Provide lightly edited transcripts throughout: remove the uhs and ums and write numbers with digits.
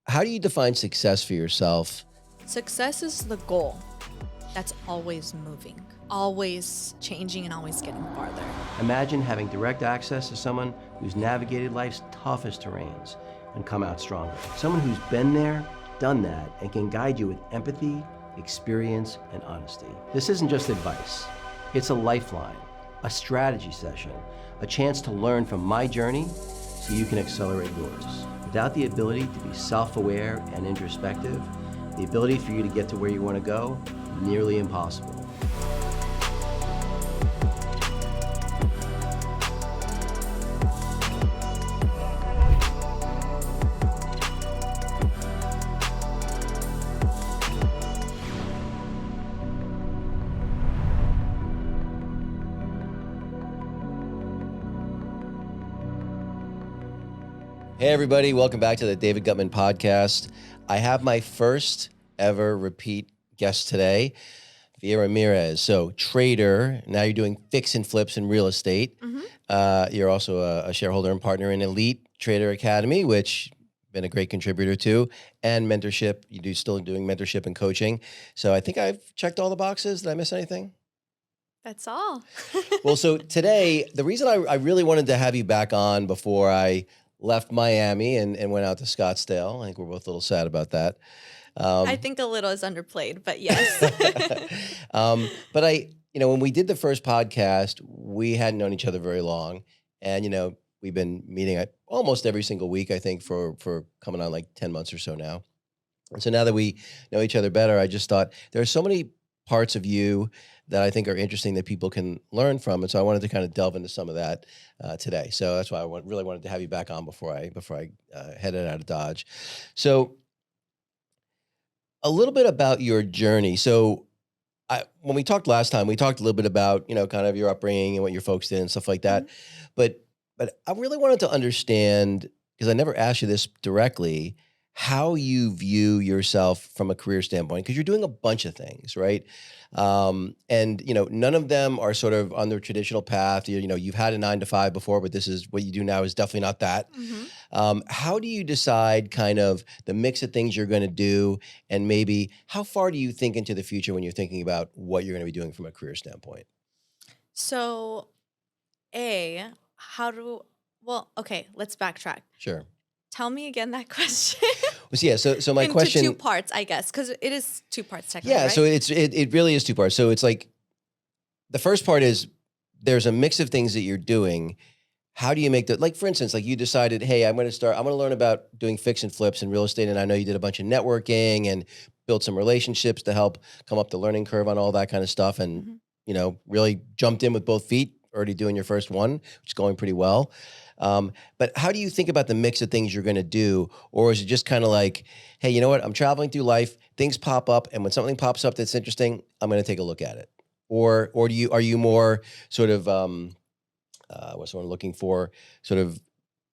How do you define success for yourself? Success is the goal that's always moving, always changing, and always getting farther. Imagine having direct access to someone who's navigated life's toughest terrains and come out stronger. Someone who's been there, done that, and can guide you with empathy, experience, and honesty. This isn't just advice. It's a lifeline, a strategy session, a chance to learn from my journey so you can accelerate yours. Without the ability to be self-aware and introspective, the ability for you to get to where you want to go, nearly impossible. Hey, everybody. Welcome back to the David Guttman podcast. I have my first ever repeat guest today, Via Ramirez. So trader, now you're doing fix and flips in real estate. You're also a shareholder and partner in Elite Trader Academy, which been a great contributor to, and mentorship. You do still doing mentorship and coaching. So I think I've checked all the boxes. Did I miss anything? That's all. Well, so today, the reason I really wanted to have you back on before I left Miami and went out to Scottsdale. I think we're both a little sad about that. I think a little is underplayed, but yes. But when we did the first podcast, we hadn't known each other very long. And, we've been meeting almost every single week, I think, for coming on like 10 months or so now. And so now that we know each other better, I just thought there are so many parts of you that I think are interesting that people can learn from. And so I wanted to kind of delve into some of that today. So that's why I really wanted to have you back on before I headed out of Dodge. So a little bit about your journey. So when we talked last time, we talked a little bit about, kind of your upbringing and what your folks did and stuff like that. But I really wanted to understand, because I never asked you this directly, how you view yourself from a career standpoint, because you're doing a bunch of things, right? And none of them are sort of on the traditional path. You've had a 9 to 5 before, but this is what you do now is definitely not that. How do you decide kind of the mix of things you're going to do, and maybe how far do you think into the future when you're thinking about what you're going to be doing from a career standpoint? So, okay, let's backtrack. Sure. Tell me again that question. So my Into question, 2 parts, I guess, because it is 2 parts technically, yeah, right? so it really is 2 parts. So it's like the first part is there's a mix of things that you're doing. How do you make that? Like, for instance, like you decided, hey, I'm going to learn about doing fix and flips in real estate. And I know you did a bunch of networking and built some relationships to help come up the learning curve on all that kind of stuff. And, really jumped in with both feet, already doing your first one, which is going pretty well. But how do you think about the mix of things you're going to do? Or is it just kind of like, hey, you know what? I'm traveling through life. Things pop up. And when something pops up that's interesting, I'm going to take a look at it. Or are you more sort of, what's what I'm looking for, sort of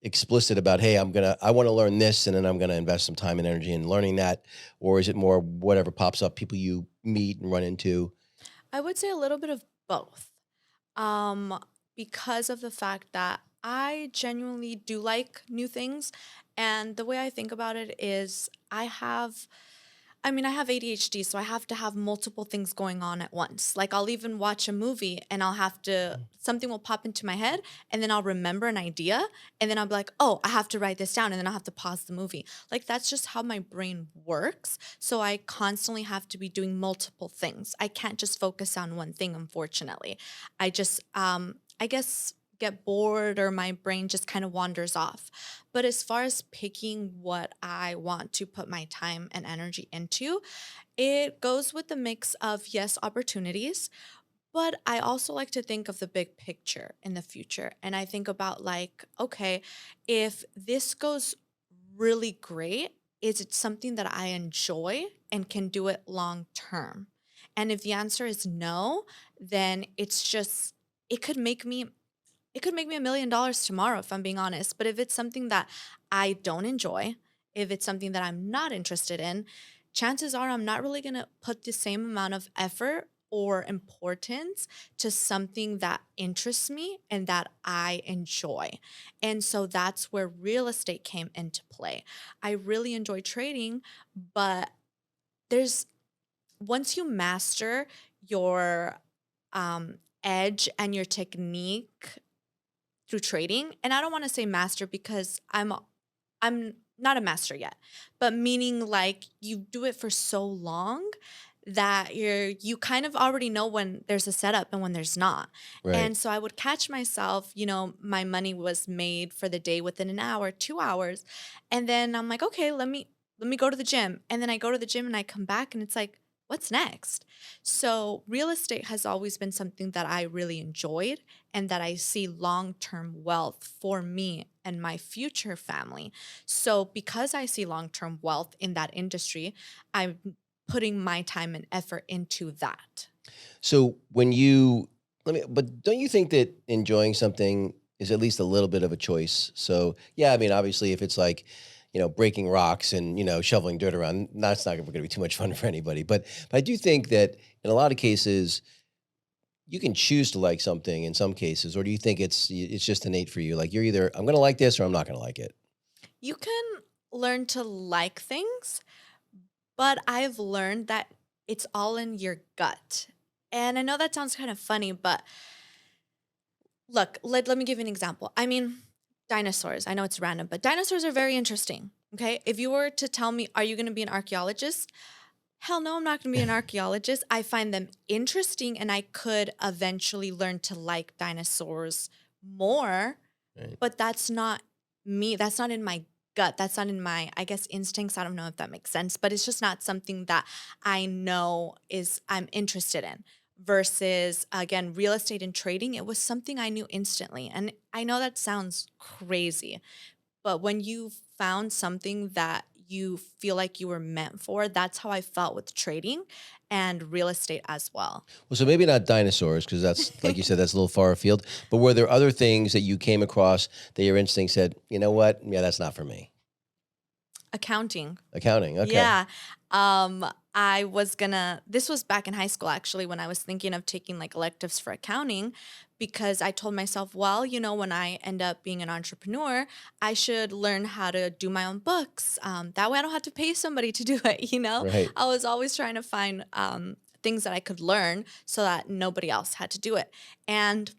explicit about, hey, I want to learn this, and then I'm going to invest some time and energy in learning that? Or is it more whatever pops up, people you meet and run into? I would say a little bit of both, because of the fact that I genuinely do like new things. And the way I think about it is I have ADHD, so I have to have multiple things going on at once. Like I'll even watch a movie and something will pop into my head, and then I'll remember an idea, and then I'll be like, oh, I have to write this down, and then I'll have to pause the movie. Like that's just how my brain works. So I constantly have to be doing multiple things. I can't just focus on one thing, unfortunately. I just, I guess, get bored, or my brain just kind of wanders off. But as far as picking what I want to put my time and energy into, it goes with the mix of, yes, opportunities, but I also like to think of the big picture in the future. And I think about like, okay, if this goes really great, is it something that I enjoy and can do it long term? And if the answer is no, then it could make me $1 million tomorrow, if I'm being honest. But if it's something that I don't enjoy, if it's something that I'm not interested in, chances are I'm not really going to put the same amount of effort or importance to something that interests me and that I enjoy. And so that's where real estate came into play. I really enjoy trading, but there's once you master your edge and your technique through trading, and I don't want to say master because I'm not a master yet, but meaning like you do it for so long that you kind of already know when there's a setup and when there's not. Right. And so I would catch myself, my money was made for the day within an hour, 2 hours, and then I'm like, "Okay, let me go to the gym." And then I go to the gym and I come back and it's like, "What's next?" So, real estate has always been something that I really enjoyed and that I see long-term wealth for me and my future family. So, because I see long-term wealth in that industry, I'm putting my time and effort into that. So but don't you think that enjoying something is at least a little bit of a choice? So yeah, I mean, obviously, if it's like, breaking rocks and shoveling dirt around, that's not going to be too much fun for anybody. But I do think that in a lot of cases, you can choose to like something in some cases, or do you think it's just innate for you? Like you're either I'm going to like this or I'm not going to like it. You can learn to like things, but I've learned that it's all in your gut. And I know that sounds kind of funny, but look, let me give you an example. I mean, dinosaurs. I know it's random, but dinosaurs are very interesting. Okay. If you were to tell me, are you going to be an archaeologist? Hell no, I'm not going to be an archaeologist. I find them interesting and I could eventually learn to like dinosaurs more, Right. but that's not me. That's not in my gut. That's not in my, I guess, instincts. I don't know if that makes sense, but it's just not something that I know is I'm interested in. Versus, again, real estate and trading, it was something I knew instantly. And I know that sounds crazy, but when you found something that you feel like you were meant for, that's how I felt with trading and real estate as well. Well, so maybe not dinosaurs, because that's like you said, that's a little far afield. But were there other things that you came across that your instinct said, you know what? Yeah, that's not for me. Accounting. Accounting. Okay. Yeah. This was back in high school actually when I was thinking of taking like electives for accounting because I told myself, well, when I end up being an entrepreneur, I should learn how to do my own books. That way I don't have to pay somebody to do it. Right. I was always trying to find things that I could learn so that nobody else had to do it. And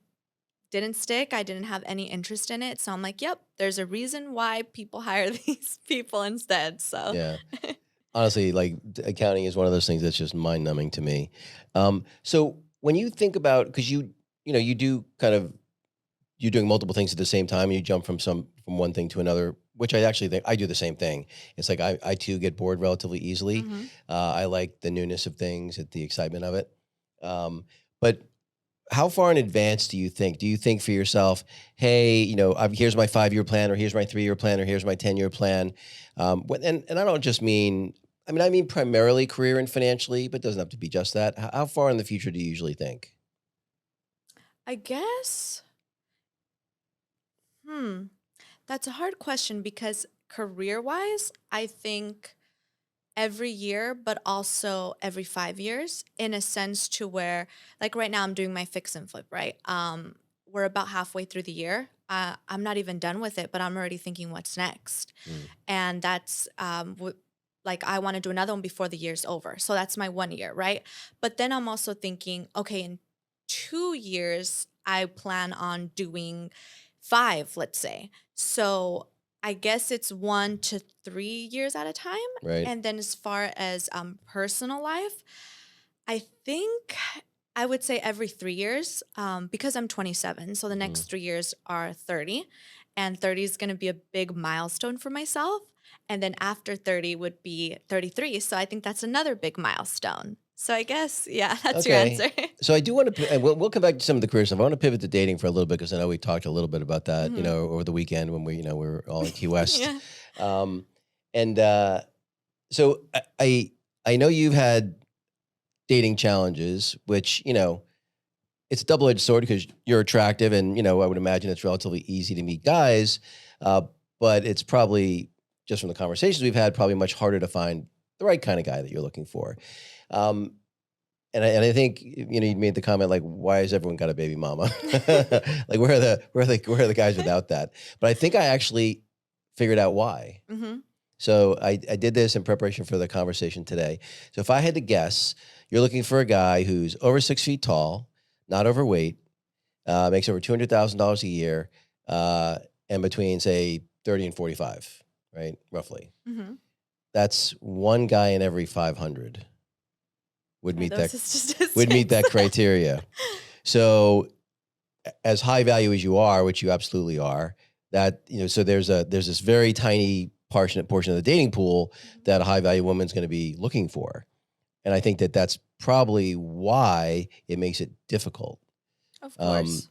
didn't stick. I didn't have any interest in it. So I'm like, yep, there's a reason why people hire these people instead. So Yeah. Honestly, like accounting is one of those things that's just mind numbing to me. So when you think about, because you do kind of, you're doing multiple things at the same time and you jump from one thing to another, which I actually think I do the same thing. It's like I too get bored relatively easily. mhm. I like the newness of things, the excitement of it. But how far in advance do you think? Do you think for yourself, hey, here's my 5-year plan, or here's my 3-year plan, or here's my 10-year plan? And I don't just mean, I mean primarily career and financially, but it doesn't have to be just that. How far in the future do you usually think? I guess, hmm, that's a hard question because career wise, I think every year, but also every 5 years in a sense to where, like right now, I'm doing my fix and flip, right? We're about halfway through the year. I'm not even done with it, but I'm already thinking what's next. Mm. And that's like I want to do another one before the year's over. So that's my 1 year, right? But then I'm also thinking, okay, in 2 years, I plan on doing five, let's say. So I guess it's 1 to 3 years at a time. Right. And then as far as personal life, I think I would say every 3 years because I'm 27. So the Mhm. next 3 years are 30. And 30 is going to be a big milestone for myself. And then after 30 would be 33. So I think that's another big milestone. So I guess, yeah, that's your Okay. answer. So I do want to, and we'll come back to some of the career stuff. I want to pivot to dating for a little bit because I know we talked a little bit about that, hmm over the weekend when we were all in Key West. Yeah. Um, and so I know you've had dating challenges, which, it's a double-edged sword because you're attractive and, I would imagine it's relatively easy to meet guys. Uh, but it's probably, just from the conversations we've had, probably much harder to find the right kind of guy that you're looking for. Um, and I think you made the comment like, why has everyone got a baby mama? Like where are the guys without that? But I think I actually figured out why. Mm-hmm. So I did this in preparation for the conversation today. So if I had to guess, you're looking for a guy who's over 6 feet tall, not overweight, makes over $200,000 a year, and between say 30 and 45, right, roughly. Mm-hmm. That's one guy in every 500 would meet that statistics. would meet that criteria. So as high value as you are, which you absolutely are, that so there's this very tiny portion of the dating pool that a high value woman's going to be looking for. And I think that that's probably why it makes it difficult. Of course.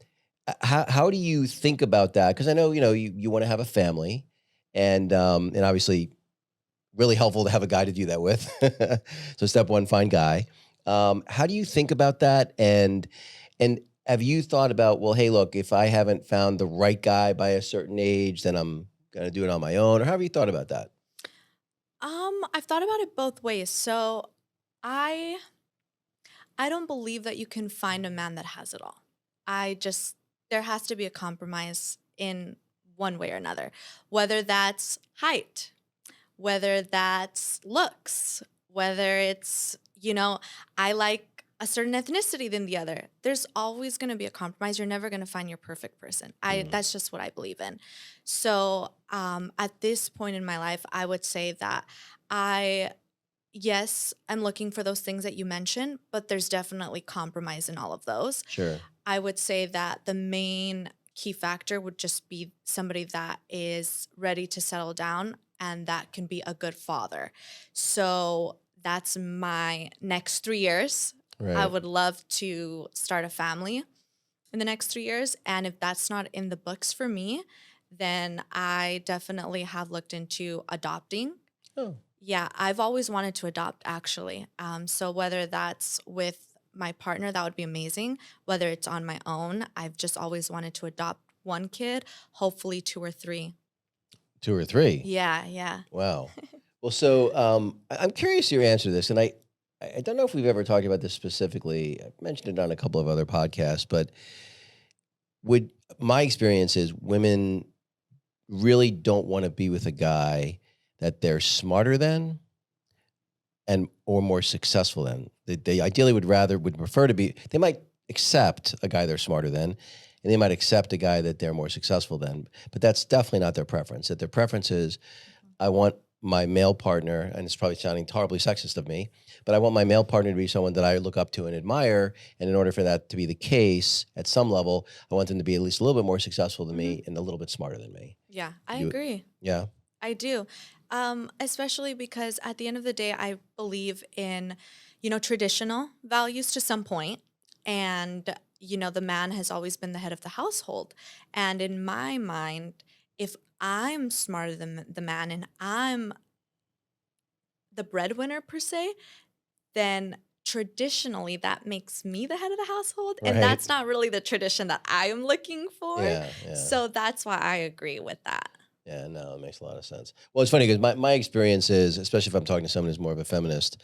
How do you think about that? Because I know you want to have a family, and obviously really helpful to have a guy to do that with. So step one, find guy. How do you think about that? And have you thought about, well, hey, look, if I haven't found the right guy by a certain age, then I'm gonna do it on my own? Or how have you thought about that? I've thought about it both ways. So I don't believe that you can find a man that has it all. There has to be a compromise in one way or another, whether that's height, whether that's looks, whether it's, I like a certain ethnicity than the other. There's always going to be a compromise. You're never going to find your perfect person. That's just what I believe in. So at this point in my life, I would say that yes, I'm looking for those things that you mentioned, but there's definitely compromise in all of those. Sure. I would say that the main key factor would just be somebody that is ready to settle down and that can be a good father. So that's my next 3 years. Right. I would love to start a family in the next 3 years. And if that's not in the books for me, then I definitely have looked into adopting. Oh. Yeah, I've always wanted to adopt, actually. So whether that's with my partner, that would be amazing. Whether it's on my own, I've just always wanted to adopt one kid, hopefully 2 or 3. 2 or 3? Yeah. Wow. Well, so I'm curious your answer to this, and I don't know if we've ever talked about this specifically. I've mentioned it on a couple of other podcasts, but my experience is women really don't want to be with a guy that they're smarter than or more successful than. They ideally would prefer to be. They might accept a guy they're smarter than, and they might accept a guy that they're more successful than. But that's definitely not their preference. That their preference is, I want my male partner, and it's probably sounding horribly sexist of me, but I want my male partner to be someone that I look up to and admire. And in order for that to be the case at some level, I want them to be at least a little bit more successful than me and a little bit smarter than me. Yeah, I agree. Yeah. I do. Especially because at the end of the day, I believe in, traditional values to some point. And, the man has always been the head of the household. And in my mind, if I'm smarter than the man and I'm the breadwinner per se, then traditionally that makes me the head of the household. Right. And that's not really the tradition that I am looking for. Yeah. So that's why I agree with that. Yeah, no, it makes a lot of sense. Well, it's funny because my experience is, especially if I'm talking to someone who's more of a feminist,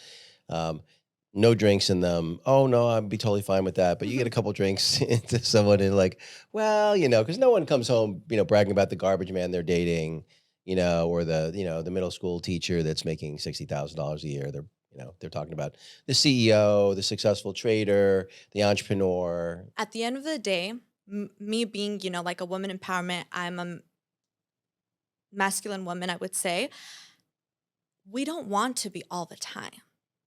no drinks in them. Oh, no, I'd be totally fine with that. But you get a couple drinks into someone and like, well, because no one comes home, bragging about the garbage man they're dating, or the middle school teacher that's making $60,000 a year. They're talking about the CEO, the successful trader, the entrepreneur. At the end of the day, me being, like a woman empowerment, I'm a masculine woman, I would say, we don't want to be all the time.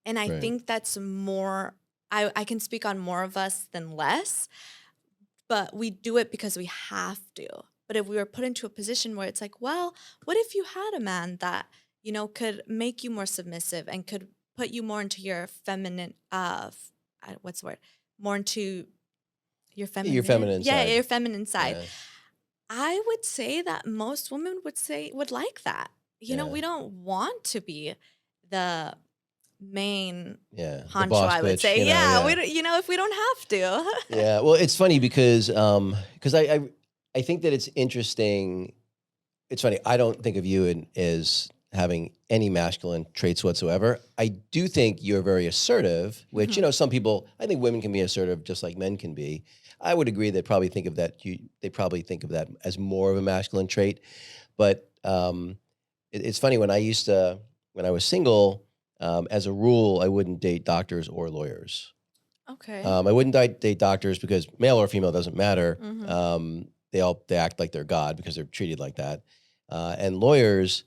And I think that's more, I can speak on more of us than less, but we do it because we have to. But if we were put into a position where it's like, well, what if you had a man that, could make you more submissive and could put you more into your feminine, what's the word? More into your feminine. Your feminine side. Yeah, your feminine side. Yeah. I would say that most women would like that. We don't want to be the main honcho, I would say. If we don't have to. Yeah. Well, it's funny because I think that it's interesting. It's funny. I don't think of you as having any masculine traits whatsoever. I do think you're very assertive, which, Mhm. some people, I think women can be assertive just like men can be. I would agree they probably think of that, they probably think of that as more of a masculine trait. But it's funny when I was single, as a rule, I wouldn't date doctors or lawyers. Okay. I wouldn't date doctors because male or female doesn't matter. Mhm. They act like they're God because they're treated like that. And lawyers,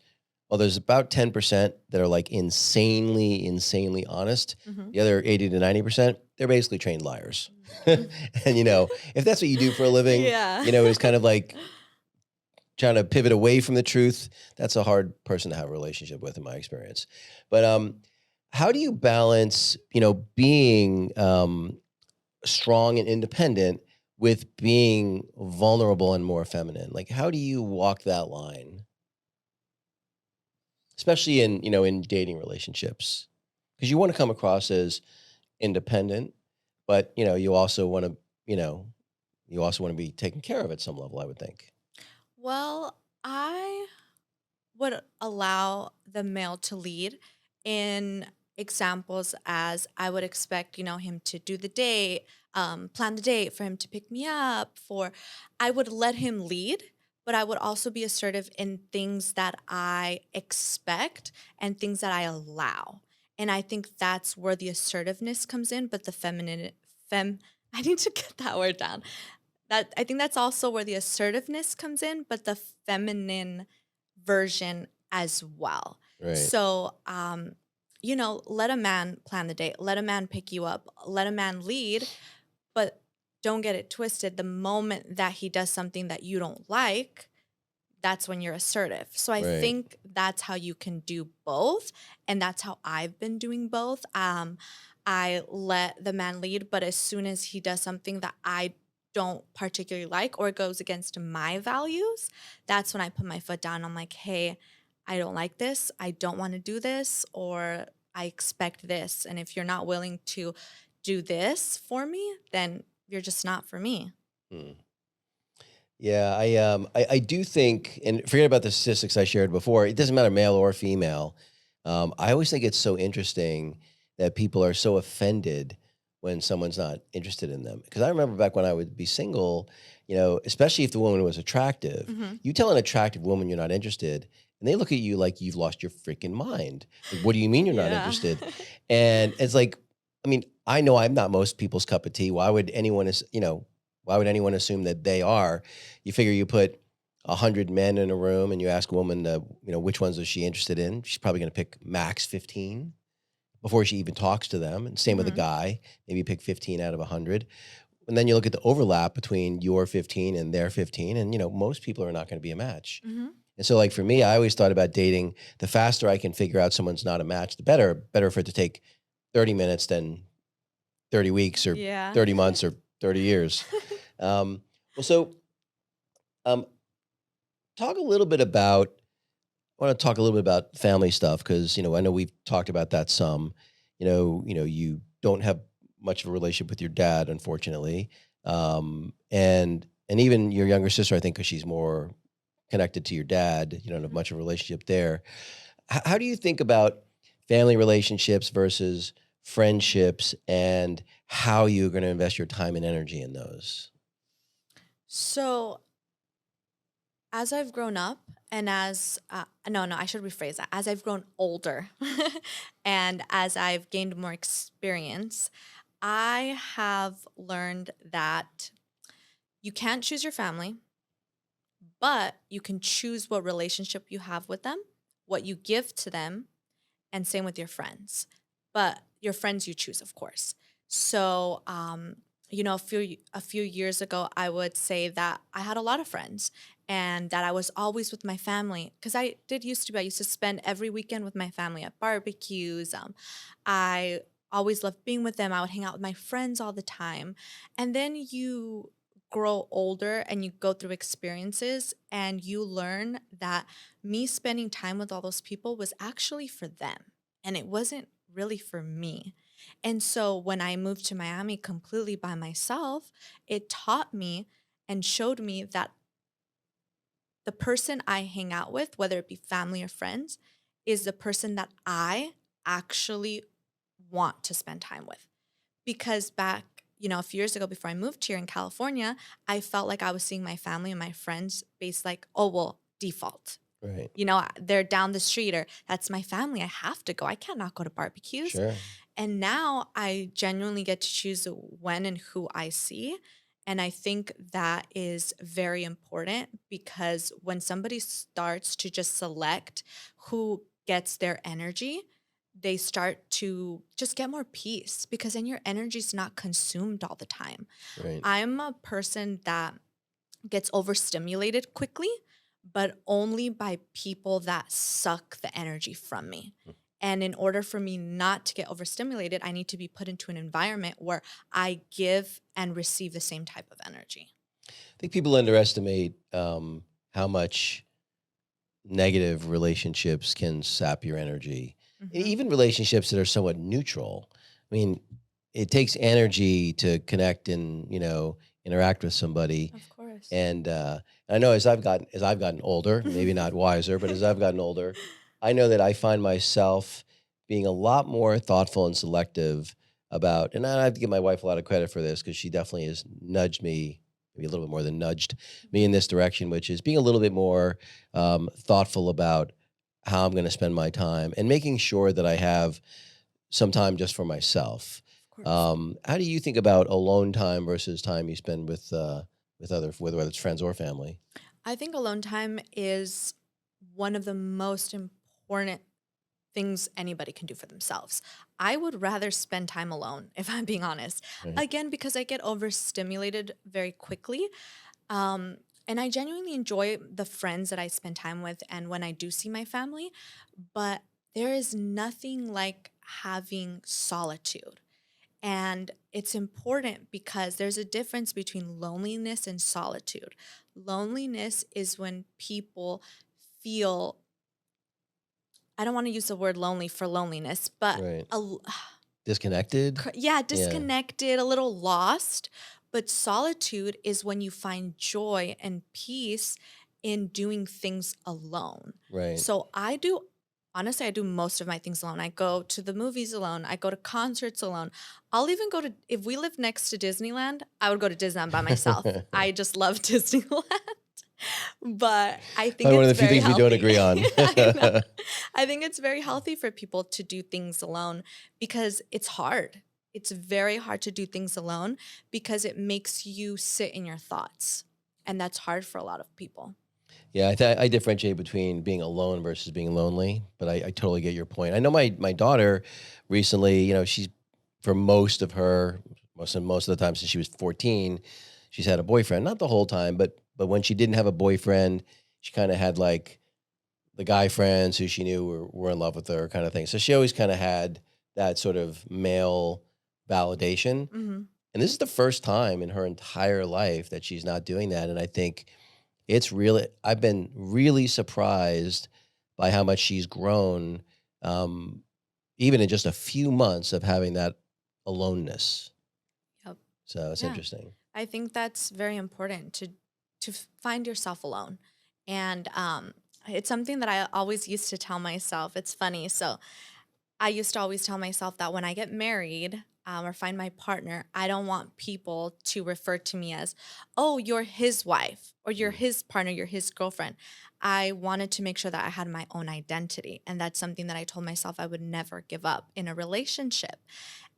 well, there's about 10% that are like insanely honest. Mhm. The other 80 to 90%, they're basically trained liars. Mhm. And if that's what you do for a living, Yeah. it's kind of like trying to pivot away from the truth. That's a hard person to have a relationship with, in my experience. But how do you balance, being strong and independent with being vulnerable and more feminine? Like, how do you walk that line, especially in dating relationships? Because you want to come across as independent, but you also want to, be taken care of at some level, I would think. Well, I would allow the male to lead in examples as I would expect, him to do the date, plan the date, for him to pick me up, I would let him lead, but I would also be assertive in things that I expect and things that I allow. And I think that's where the assertiveness comes in, but the I need to get that word down. That I think that's also where the assertiveness comes in, but the feminine version as well. Right. So, let a man plan the date, let a man pick you up, let a man lead, but don't get it twisted. The moment that he does something that you don't like, that's when you're assertive. So I Right. think that's how you can do both. And that's how I've been doing both. I let the man lead, but as soon as he does something that I don't particularly like or goes against my values, that's when I put my foot down. I'm like, hey, I don't like this. I don't want to do this, or I expect this. And if you're not willing to do this for me, then you're just not for me. Hmm. Yeah, I do think, and forget about the statistics I shared before. It doesn't matter male or female. I always think it's so interesting that people are so offended when someone's not interested in them. Because I remember back when I would be single, especially if the woman was attractive, Hmm. you tell an attractive woman you're not interested, and they look at you like you've lost your freaking mind. Like, what do you mean you're not Yeah. interested? And it's like, I mean, I know I'm not most people's cup of tea. Why would anyone assume that they are? You figure you put 100 men in a room and you ask a woman, which ones is she interested in? She's probably going to pick max 15 before she even talks to them. And same with a Hmm. guy, maybe pick 15 out of 100. And then you look at the overlap between your 15 and their 15, and most people are not going to be a match. Hmm. And so, like for me, I always thought about dating. The faster I can figure out someone's not a match, the better. Better for it to take 30 minutes than 30 weeks or Yeah. 30 months or 30 years. Well, so um, talk a little bit about. I want to talk a little bit about family stuff because I know we've talked about that some. You don't have much of a relationship with your dad, unfortunately, and even your younger sister, I think, because she's more connected to your dad. You don't have Mhm. much of a relationship there. How do you think about family relationships versus friendships, and how you're going to invest your time and energy in those? So, as I've grown up, and no, I should rephrase that. As I've grown older and as I've gained more experience, I have learned that you can't choose your family, but you can choose what relationship you have with them, what you give to them, and same with your friends. But your friends you choose, of course. So, a few years ago, I would say that I had a lot of friends and that I was always with my family because I used to spend every weekend with my family at barbecues. I always loved being with them. I would hang out with my friends all the time. And then you grow older and you go through experiences and you learn that me spending time with all those people was actually for them and it wasn't really for me. And so when I moved to Miami completely by myself, it taught me and showed me that the person I hang out with, whether it be family or friends, is the person that I actually want to spend time with. Because back, a few years ago before I moved here in California, I felt like I was seeing my family and my friends based like, oh, well, default. Right. They're down the street or that's my family. I have to go. I can't not go to barbecues. Sure. And now I genuinely get to choose when and who I see. And I think that is very important because when somebody starts to just select who gets their energy, they start to just get more peace because then your energy is not consumed all the time. Right. I'm a person that gets overstimulated quickly, but only by people that suck the energy from me. And in order for me not to get overstimulated, I need to be put into an environment where I give and receive the same type of energy. I think people underestimate how much negative relationships can sap your energy. Hmm. Even relationships that are somewhat neutral. I mean, it takes energy to connect and interact with somebody. Of course. And I know as I've gotten older, maybe not wiser, but as I've gotten older, I know that I find myself being a lot more thoughtful and selective about. And I have to give my wife a lot of credit for this because she definitely has nudged me, maybe a little bit more than nudged me in this direction, which is being a little bit more thoughtful about how I'm going to spend my time and making sure that I have some time just for myself. Of course. How do you think about alone time versus time you spend whether it's friends or family? I think alone time is one of the most important things anybody can do for themselves. I would rather spend time alone, if I'm being honest. Right. Again, because I get overstimulated very quickly. And I genuinely enjoy the friends that I spend time with and when I do see my family. But there is nothing like having solitude. And it's important because there's a difference between loneliness and solitude. Loneliness is when people feel, I don't want to use the word lonely for loneliness, but Right. a l- Disconnected? yeah, Yeah. disconnected, a little lost. But solitude is when you find joy and peace in doing things alone. Right. So honestly, I do most of my things alone. I go to the movies alone. I go to concerts alone. I'll even if we lived next to Disneyland, I would go to Disneyland by myself. I just love Disneyland. But I think Probably one of it's the few very things we don't healthy. agree on. I know. I think it's very healthy for people to do things alone because it's hard. It's very hard to do things alone because it makes you sit in your thoughts. And that's hard for a lot of people. Yeah, I differentiate between being alone versus being lonely, but I totally get your point. I know my daughter recently, she's for most of the time since she was 14, she's had a boyfriend. Not the whole time, but when she didn't have a boyfriend, she kind of had like the guy friends who she knew were in love with her kind of thing. So she always kind of had that sort of male validation. Hmm. And this is the first time in her entire life that she's not doing that. And I think I've been really surprised by how much she's grown, um, even in just a few months of having that aloneness. Yep. So it's Yeah. interesting. I think that's very important to find yourself alone. And it's something that I always used to tell myself. It's funny. So I used to always tell myself that when I get married or find my partner, I don't want people to refer to me as, oh, you're his wife or you're Mm. his partner, you're his girlfriend. I wanted to make sure that I had my own identity. And that's something that I told myself I would never give up in a relationship.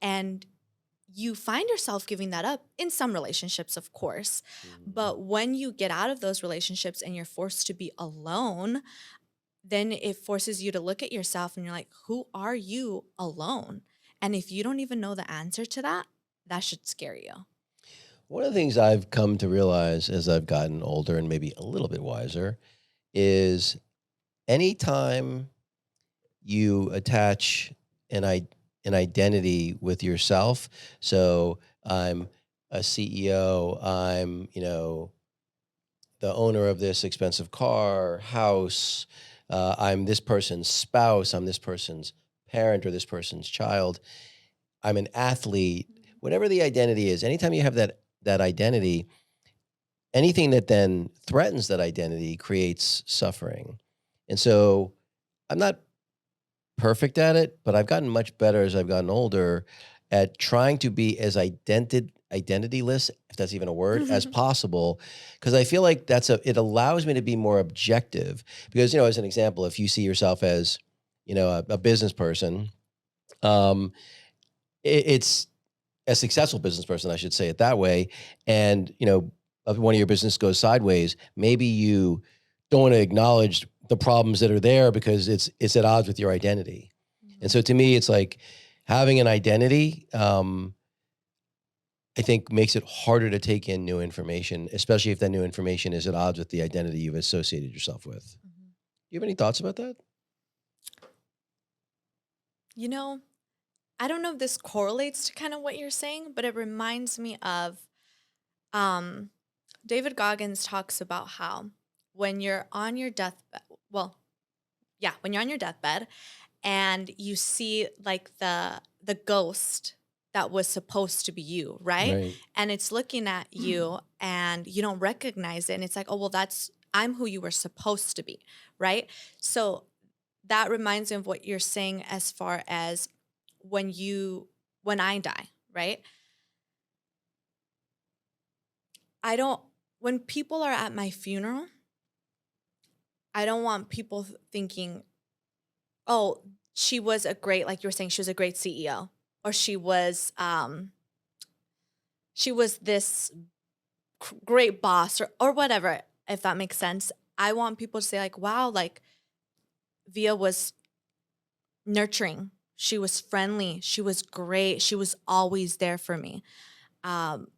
And you find yourself giving that up in some relationships, of course. Mhm. But when you get out of those relationships and you're forced to be alone, then it forces you to look at yourself and you're like, who are you alone? And if you don't even know the answer to that, that should scare you. One of the things I've come to realize as I've gotten older and maybe a little bit wiser is anytime you attach an identity with yourself. So I'm a CEO. I'm the owner of this expensive car, house. I'm this person's spouse. I'm this person's parent or this person's child. I'm an athlete. Whatever the identity is, anytime you have that identity, anything that then threatens that identity creates suffering. And so I'm not perfect at it, but I've gotten much better as I've gotten older at trying to be as identityless, if that's even a word, as possible. Because I feel like it allows me to be more objective. Because, as an example, if you see yourself as, a business person, um, it's a successful business person, I should say it that way. And, if one of your business goes sideways, maybe you don't want to acknowledge the problems that are there because it's at odds with your identity. And so to me, it's like having an identity, I think makes it harder to take in new information, especially if that new information is at odds with the identity you've associated yourself with. Mhm. Do you have any thoughts about that? You know, I don't know if this correlates to kind of what you're saying, but it reminds me of um, David Goggins talks about how when you're on your deathbed, well, yeah, when you're on your deathbed and you see like the ghost that was supposed to be you, right? Right. And it's looking at you and you don't recognize it and it's like, "Oh, well I'm who you were supposed to be," right? So that reminds me of what you're saying as far as when when I die, right? I don't when people are at my funeral, I don't want people thinking, "Oh, she was a great," like you were saying, she was a great CEO, or she was this great boss, or whatever, if that makes sense. I want people to say like, "Wow, like Via was nurturing. She was friendly. She was great. She was always there for me."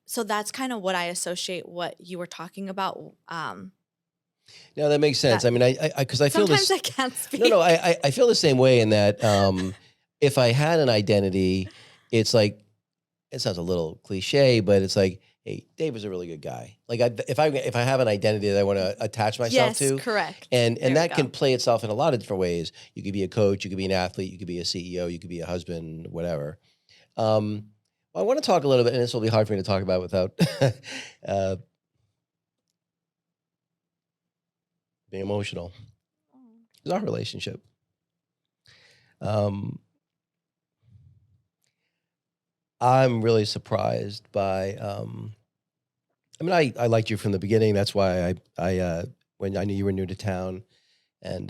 So that's kind of what I associate what you were talking about. No, that makes sense. That I mean, because I feel sometimes this. I can't No, no, speak. I feel the same way in that if I had an identity, it's like it sounds a little cliche, but it's like, hey, Dave is a really good guy. Like if I have an identity that I want to attach myself Yes, to, correct. and There we that can go. play itself in a lot of different ways. You could be a coach, you could be an athlete, you could be a CEO, you could be a husband, whatever. Um, I want to talk a little bit, and this will be hard for me to talk about without uh, being emotional. Is our relationship. Um, I'm really surprised by. I mean, I liked you from the beginning. That's why when I knew you were new to town, and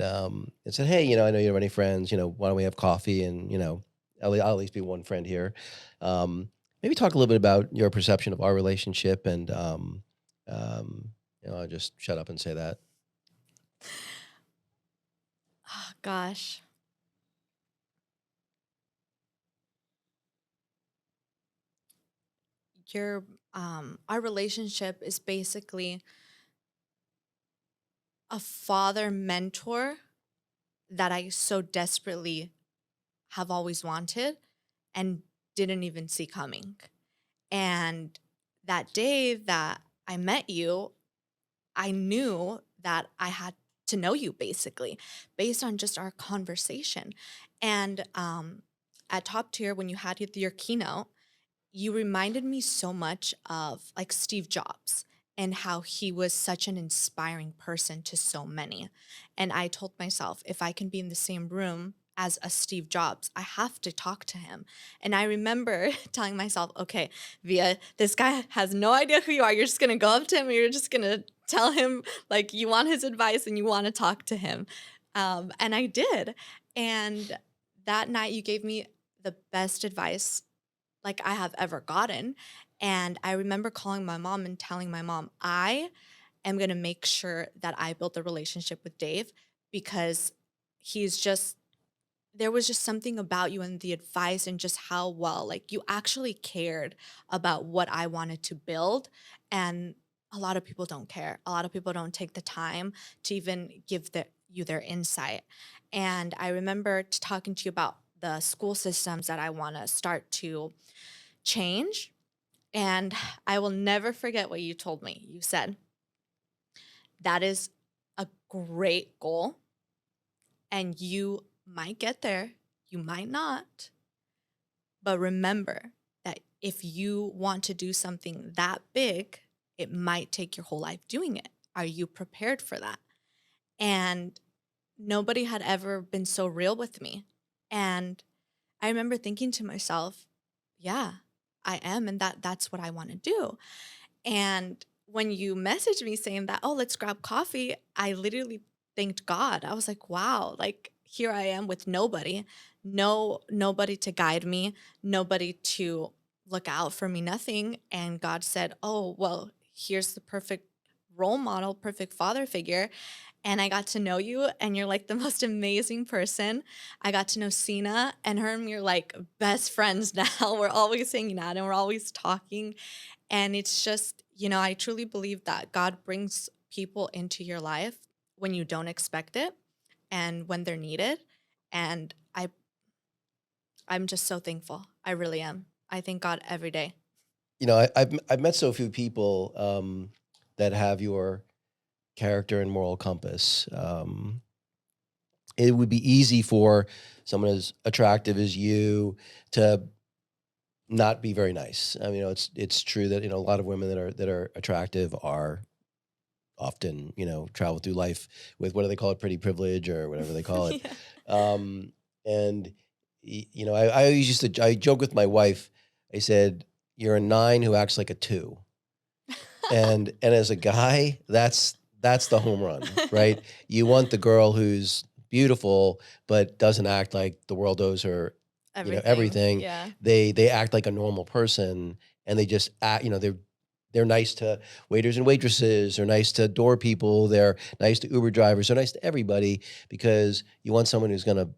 said, hey, I know you don't have any friends. Why don't we have coffee? And I'll at least be one friend here. Maybe talk a little bit about your perception of our relationship, and I'll just shut up and say that. Oh, gosh. Your Our relationship is basically a father mentor that I so desperately have always wanted and didn't even see coming. And that day that I met you, I knew that I had to know you basically based on just our conversation. And at Top Tier, when you had your keynote, you reminded me so much of like Steve Jobs and how he was such an inspiring person to so many. And I told myself, if I can be in the same room as a Steve Jobs, I have to talk to him. And I remember telling myself, okay, Via, this guy has no idea who you are. You're just going to go up to him and you're just going to tell him like you want his advice and you want to talk to him. And I did. And that night you gave me the best advice like I have ever gotten. And I remember calling my mom and telling my mom, I am going to make sure that I build a relationship with Dave because he's just, there was just something about you and the advice and just how well, like you actually cared about what I wanted to build. And a lot of people don't care. A lot of people don't take the time to even give you their insight. And I remember talking to you about the school systems that I want to start to change. And I will never forget what you told me. You said, that is a great goal, and you might get there, you might not. But remember that if you want to do something that big, it might take your whole life doing it. Are you prepared for that? And nobody had ever been so real with me. And I remember thinking to myself, yeah, I am, and that's what I want to do. And when you messaged me saying that, oh, let's grab coffee, I literally thanked God. I was like, wow, like here I am with nobody, nobody to guide me, nobody to look out for me, nothing. And God said, oh, well, here's the perfect role model, perfect father figure. And I got to know you, and you're like the most amazing person. I got to know Sina and her, and we're like best friends now. We're always hanging out and we're always talking. And it's just, I truly believe that God brings people into your life when you don't expect it and when they're needed. And I'm just so thankful. I really am. I thank God every day. I've met so few people that have your character and moral compass. It would be easy for someone as attractive as you to not be very nice. I mean, it's true that a lot of women that are attractive are often travel through life with, what do they call it, pretty privilege or whatever they call it. Yeah. Um, and I always I joke with my wife. I said, "You're a 9 who acts like a 2." And as a guy, that's the home run, right? You want the girl who's beautiful but doesn't act like the world owes her, Everything. everything. Yeah. They act like a normal person, and they just act, they're nice to waiters and waitresses, they're nice to door people, they're nice to Uber drivers, they're nice to everybody, because you want someone who's going to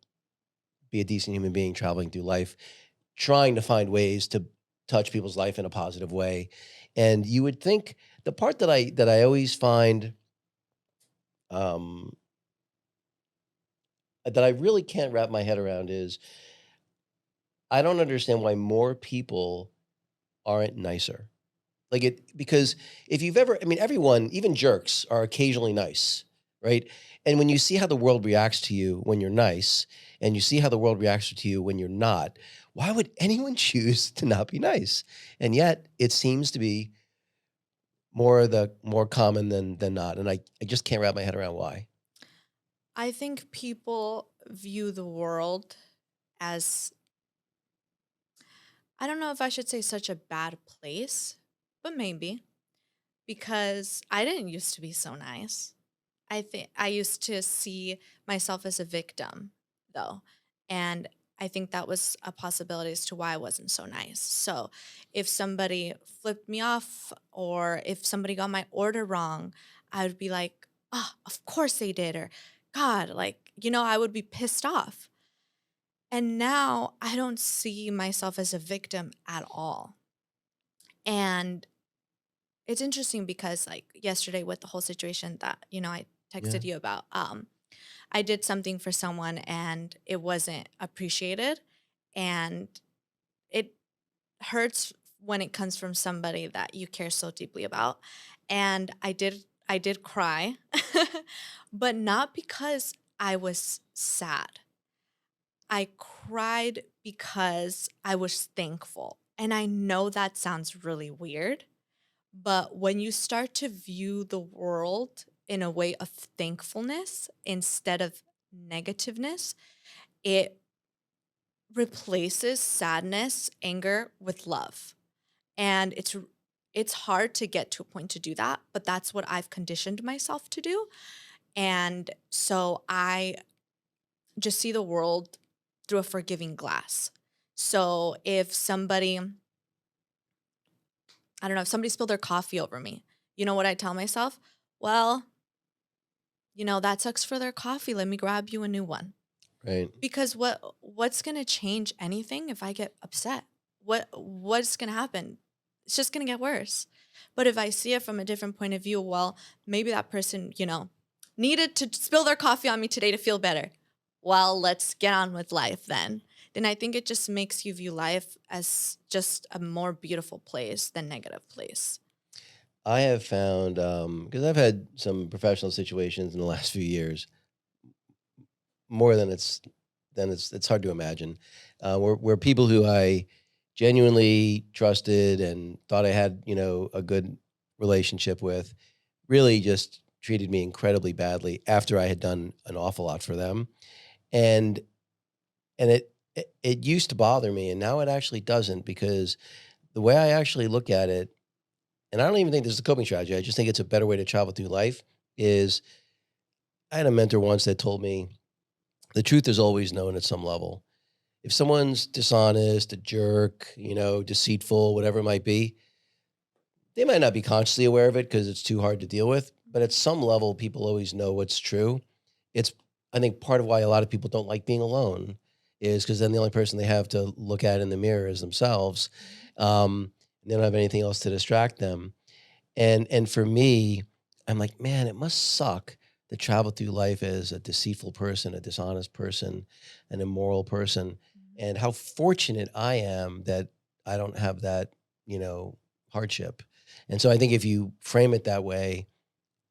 be a decent human being traveling through life, trying to find ways to touch people's life in a positive way. And you would think the part that I always find, um, that I really can't wrap my head around is, I don't understand why more people aren't nicer. Like, because if you've ever, I mean, everyone, even jerks, are occasionally nice, right? And when you see how the world reacts to you when you're nice, and you see how the world reacts to you when you're not, why would anyone choose to not be nice? And yet, it seems to be more common than not. And I just can't wrap my head around why. I think people view the world as, I don't know if I should say such a bad place, but maybe, because I didn't used to be so nice. I think I used to see myself as a victim, though. And I think that was a possibility as to why I wasn't so nice. So if somebody flipped me off, or if somebody got my order wrong, I would be like, oh, of course they did. Or, God, like, I would be pissed off. And now I don't see myself as a victim at all. And it's interesting because, like, yesterday with the whole situation that, I Yeah. texted you about, I did something for someone and it wasn't appreciated. And it hurts when it comes from somebody that you care so deeply about. And I did cry, but not because I was sad. I cried because I was thankful. And I know that sounds really weird, but when you start to view the world in a way of thankfulness instead of negativeness, it replaces sadness, anger with love. And it's hard to get to a point to do that, but that's what I've conditioned myself to do. And so I just see the world through a forgiving glass. So if somebody, I don't know, if somebody spilled their coffee over me, you know what I tell myself? Well, that sucks for their coffee. Let me grab you a new one. Right. Because what's going to change anything if I get upset? What's going to happen? It's just going to get worse. But if I see it from a different point of view, well, maybe that person, needed to spill their coffee on me today to feel better. Well, let's get on with life then. Then I think it just makes you view life as just a more beautiful place than negative place. I have found, because I've had some professional situations in the last few years, more than it's hard to imagine, where people who I genuinely trusted and thought I had, a good relationship with, really just treated me incredibly badly after I had done an awful lot for them. And And it used to bother me, and now it actually doesn't, because the way I actually look at it, and I don't even think this is a coping strategy, I just think it's a better way to travel through life, is I had a mentor once that told me the truth is always known at some level. If someone's dishonest, a jerk, deceitful, whatever it might be, they might not be consciously aware of it because it's too hard to deal with, but at some level, people always know what's true. It's, I think, part of why a lot of people don't like being alone is because then the only person they have to look at in the mirror is themselves. They don't have anything else to distract them. And for me, I'm like, man, it must suck to travel through life as a deceitful person, a dishonest person, an immoral person, Mhm. and how fortunate I am that I don't have that, you know, hardship. And so I think if you frame it that way,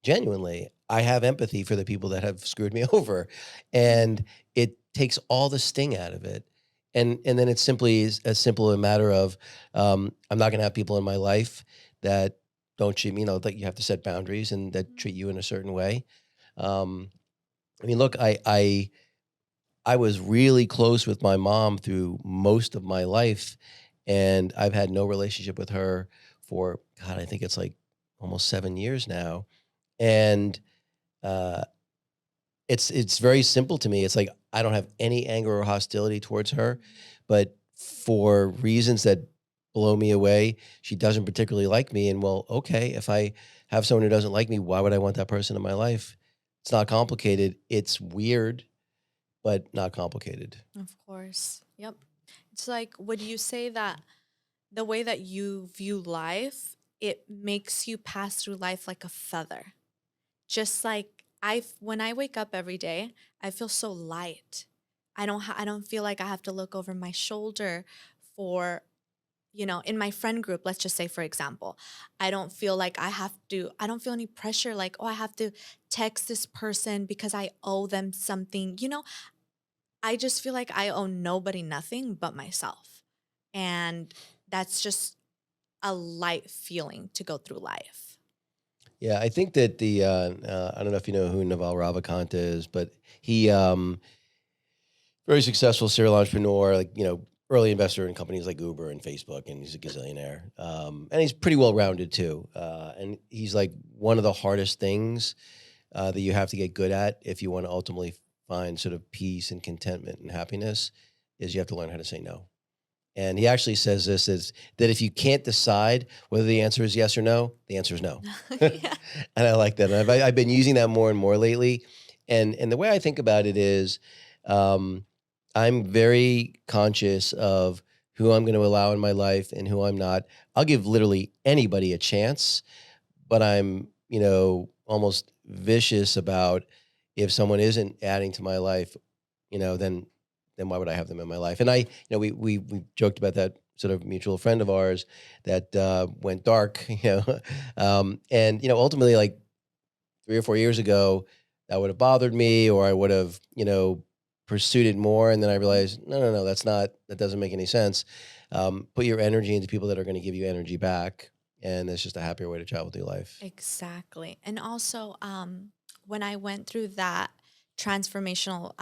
genuinely, I have empathy for the people that have screwed me over, and Mhm. it takes all the sting out of it. And then it's simply as simple a matter of I'm not going to have people in my life that don't treat me, that you have to set boundaries and that treat you in a certain way. Um, I mean, look, I was really close with my mom through most of my life, and I've had no relationship with her for God, I think it's like almost 7 years now, and uh, it's very simple to me. It's like I don't have any anger or hostility towards her, but for reasons that blow me away, she doesn't particularly like me. And well, okay, if I have someone who doesn't like me, why would I want that person in my life? It's not complicated. It's weird, but not complicated. Of course. Yep. It's like, would you say that the way that you view life, it makes you pass through life like a feather? Just like when I wake up every day, I feel so light. I don't feel like I have to look over my shoulder for, in my friend group, let's just say for example, I don't feel any pressure like, oh, I have to text this person because I owe them something. I just feel like I owe nobody nothing but myself. And that's just a light feeling to go through life. Yeah, I think that I don't know if you know who Naval Ravikant is, but he very successful serial entrepreneur, like, early investor in companies like Uber and Facebook, and he's a gazillionaire. And he's pretty well rounded too. And he's like, one of the hardest things that you have to get good at if you want to ultimately find sort of peace and contentment and happiness is you have to learn how to say no. And he actually says this is that if you can't decide whether the answer is yes or no, the answer is no. And Yeah. I like that. And I've been using that more and more lately. And the way I think about it is, um, I'm very conscious of who I'm going to allow in my life and who I'm not. I'll give literally anybody a chance, but I'm, almost vicious about if someone isn't adding to my life, then why would I have them in my life? And we joked about that sort of mutual friend of ours that went dark, and ultimately, like 3 or 4 years ago, that would have bothered me, or I would have, pursued it more. And then I realized, no, no, no, that doesn't make any sense. Put your energy into people that are going to give you energy back, and it's just a happier way to travel through life. Exactly. And also, when I went through that transformational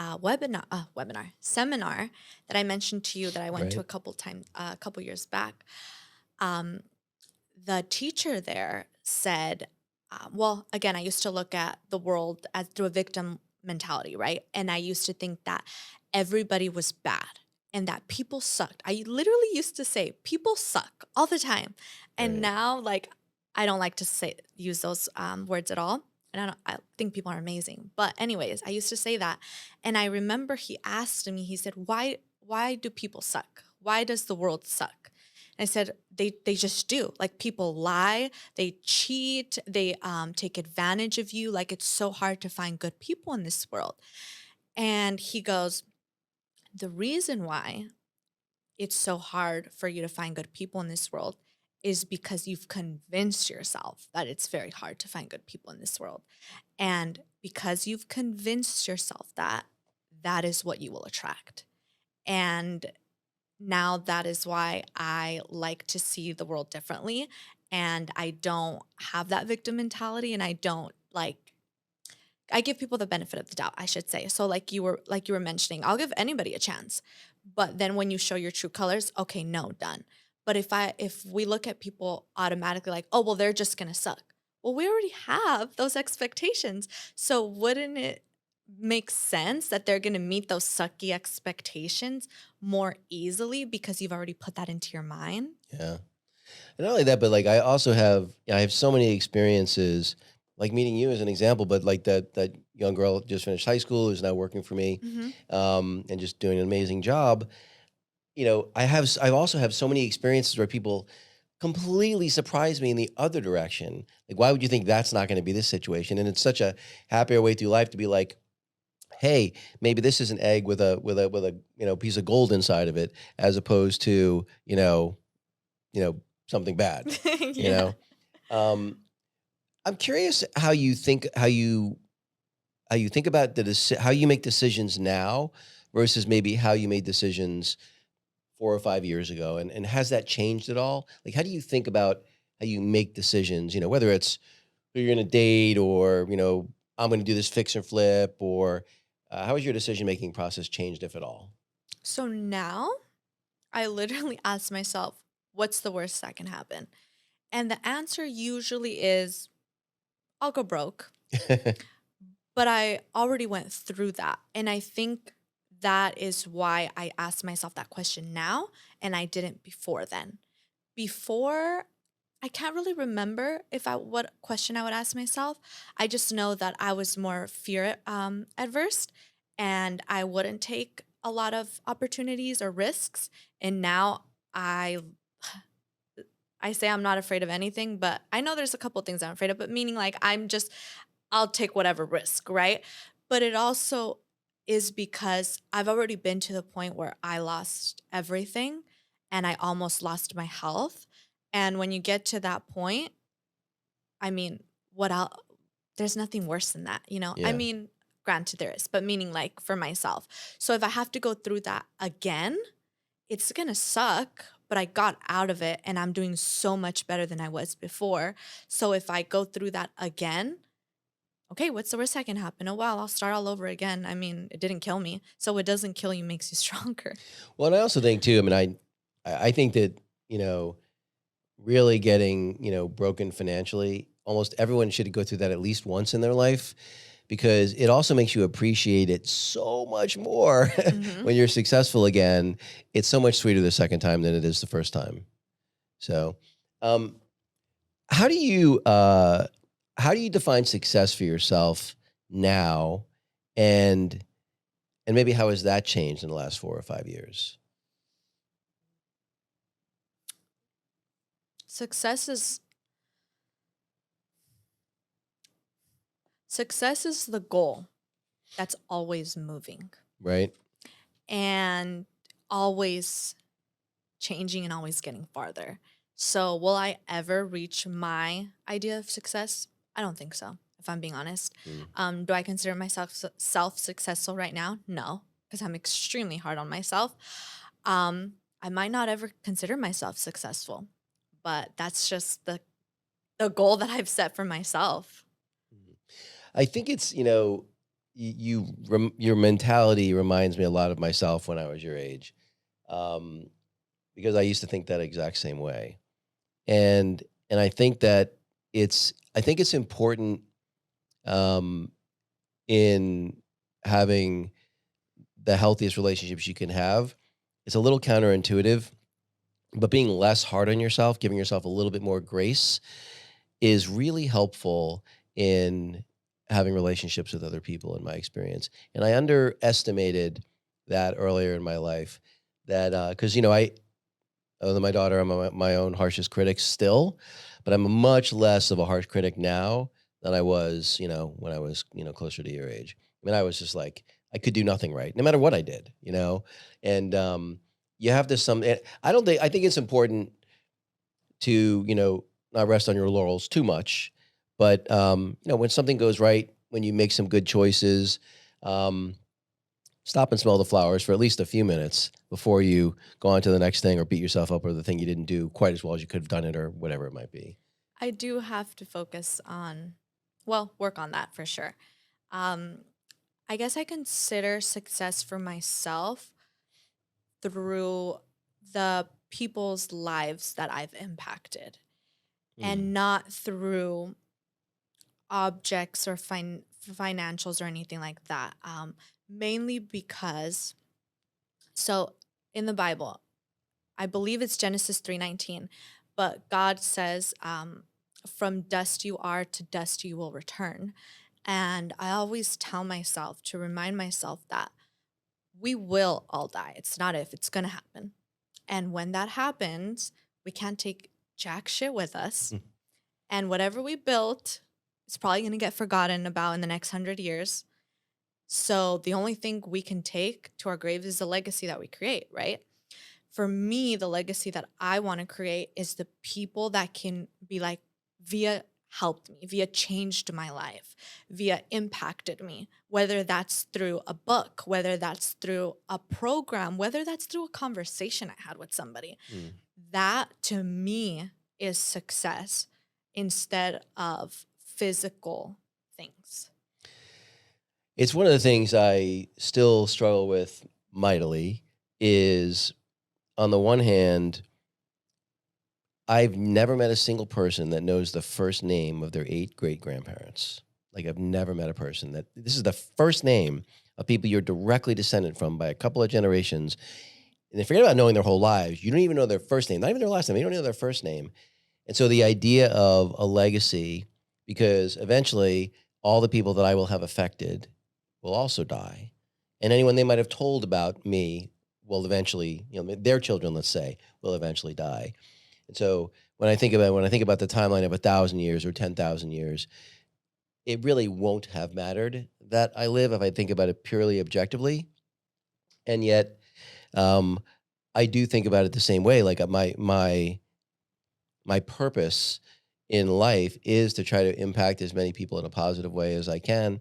seminar that I mentioned to you that I went to Right. a couple years back, um, the teacher there said, well, again, I used to look at the world as through a victim mentality, right? And I used to think that everybody was bad and that people sucked. I literally used to say people suck all the time. And Right. now, like, I don't like to use those words at all. And I think people are amazing. But anyways, I used to say that. And I remember he asked me, he said, why do people suck? Why does the world suck? I said they just do. Like people lie, they cheat, they take advantage of you. Like it's so hard to find good people in this world. And he goes, the reason why it's so hard for you to find good people in this world is because you've convinced yourself that it's very hard to find good people in this world. And because you've convinced yourself that, that is what you will attract. And now that is why I like to see the world differently. And I don't have that victim mentality. And I don't like I give people the benefit of the doubt, I should say. So like you were mentioning, I'll give anybody a chance. But then when you show your true colors, okay, no, done. But if we look at people automatically like, oh, well, they're just gonna suck. Well, we already have those expectations. So wouldn't it make sense that they're gonna meet those sucky expectations more easily because you've already put that into your mind? Yeah. And not only that, but like I have so many experiences, like meeting you as an example, but like that young girl just finished high school who's now working for me, Hmm. and just doing an amazing job. I also have so many experiences where people completely surprise me in the other direction. Like, why would you think that's not going to be this situation? And it's such a happier way through life to be like, hey, maybe this is an egg with a piece of gold inside of it, as opposed to something bad. You Yeah. know, um, I'm curious how you think about how you make decisions now versus maybe how you made decisions 4 or 5 years ago, and has that changed at all? Like, how do you think about how you make decisions? Whether it's who you're going to date, or I'm going to do this fix and flip, or how has your decision making process changed, if at all? So now I literally ask myself, what's the worst that can happen? And the answer usually is, I'll go broke. But I already went through that. And I think that is why I asked myself that question now and I didn't before then. Before, I can't really remember if I what question I would ask myself. I just know that I was more fear adverse and I wouldn't take a lot of opportunities or risks. And now I I say I'm not afraid of anything, but I know there's a couple things I'm afraid of, but meaning like I'll take whatever risk, right? But it also is because I've already been to the point where I lost everything and I almost lost my health. And when you get to that point, I mean, what else? There's nothing worse than that, you know? I Yeah. mean, granted there is, but meaning like for myself. So if I have to go through that again, it's gonna suck, but I got out of it and I'm doing so much better than I was before. So if I go through that again, okay, what's the worst that can happen? Oh, wow, I'll start all over again. I mean, it didn't kill me. So what doesn't kill you makes you stronger. Well, and I also think too. I mean, I think that you know really getting broken financially, almost everyone should go through that at least once in their life, because it also makes you appreciate it so much more Hmm. when you're successful again. It's so much sweeter the second time than it is the first time. So, um, how do you uh, how do you define success for yourself now, and maybe how has that changed in the last 4 or 5 years? Success is success is the goal that's always moving Right? and always changing and always getting farther. So will I ever reach my idea of success? I don't think so, if I'm being honest. Mm. Do I consider myself self successful right now? No, because I'm extremely hard on myself. I might not ever consider myself successful, but that's just the goal that I've set for myself. Mhm. I think it's your mentality reminds me a lot of myself when I was your age, um, because I used to think that exact same way, and I think that it's important, um, in having the healthiest relationships you can have. It's a little counterintuitive, but being less hard on yourself, giving yourself a little bit more grace, is really helpful in having relationships with other people, in my experience. And I underestimated that earlier in my life, that because other than my daughter, I'm my own harshest critic still, but I'm much less of a harsh critic now than I was, when I was, closer to your age. I mean, I was just like, I could do nothing right, no matter what I did, and you have to I think it's important to, not rest on your laurels too much, but when something goes right, when you make some good choices, um, stop and smell the flowers for at least a few minutes before you go on to the next thing, or beat yourself up over the thing you didn't do quite as well as you could have done it, or whatever it might be. I do have to focus on, well, work on that for sure. Um, I guess I consider success for myself through the people's lives that I've impacted Mm. and not through objects or financials or anything like that. Mainly because, so in the Bible, I believe it's Genesis 3:19, but God says, from dust you are, to dust you will return. And I always tell myself to remind myself that we will all die. It's not if, it's going to happen. And when that happens, we can't take jack shit with us. Mm. And whatever we built is probably going to get forgotten about in the next 100 years. So the only thing we can take to our grave is the legacy that we create, right? For me, the legacy that I want to create is the people that can be like, Via helped me, Via changed my life, Via impacted me, whether that's through a book, whether that's through a program, whether that's through a conversation I had with somebody. Mm. That to me is success instead of physical things. It's one of the things I still struggle with mightily is, on the one hand, I've never met a single person that knows the first name of their 8 great-grandparents. Like, I've never met a person that this is the first name of people you're directly descendant from by a couple of generations. And forget about knowing their whole lives. You don't even know their first name, not even their last name. You don't know their first name. And so the idea of a legacy, because eventually all the people that I will have affected will also die. And anyone they might have told about me will eventually, their children, let's say, will eventually die. And so when I think about the timeline of 1,000 years or 10,000 years, it really won't have mattered that I live if I think about it purely objectively. And yet, I do think about it the same way. Like, my purpose in life is to try to impact as many people in a positive way as I can,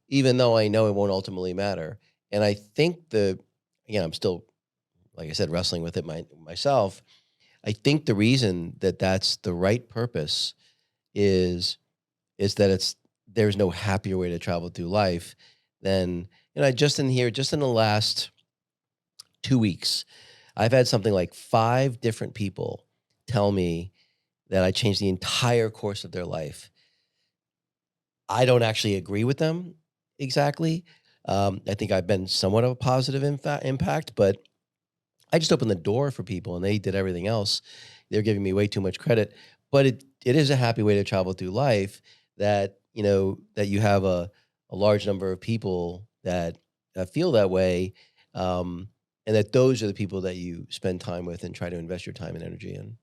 even though I know it won't ultimately matter. And I think again, I'm still, like I said, wrestling with it myself. I think the reason that that's the right purpose is that there's no happier way to travel through life than, just in the last 2 weeks, I've had something like 5 different people tell me that I changed the entire course of their life. I don't actually agree with them exactly. I think I've been somewhat of a positive impact, but I just opened the door for people and they did everything else. They're giving me way too much credit, but it is a happy way to travel through life that, that you have a large number of people that feel that way. And that those are the people that you spend time with and try to invest your time and energy in.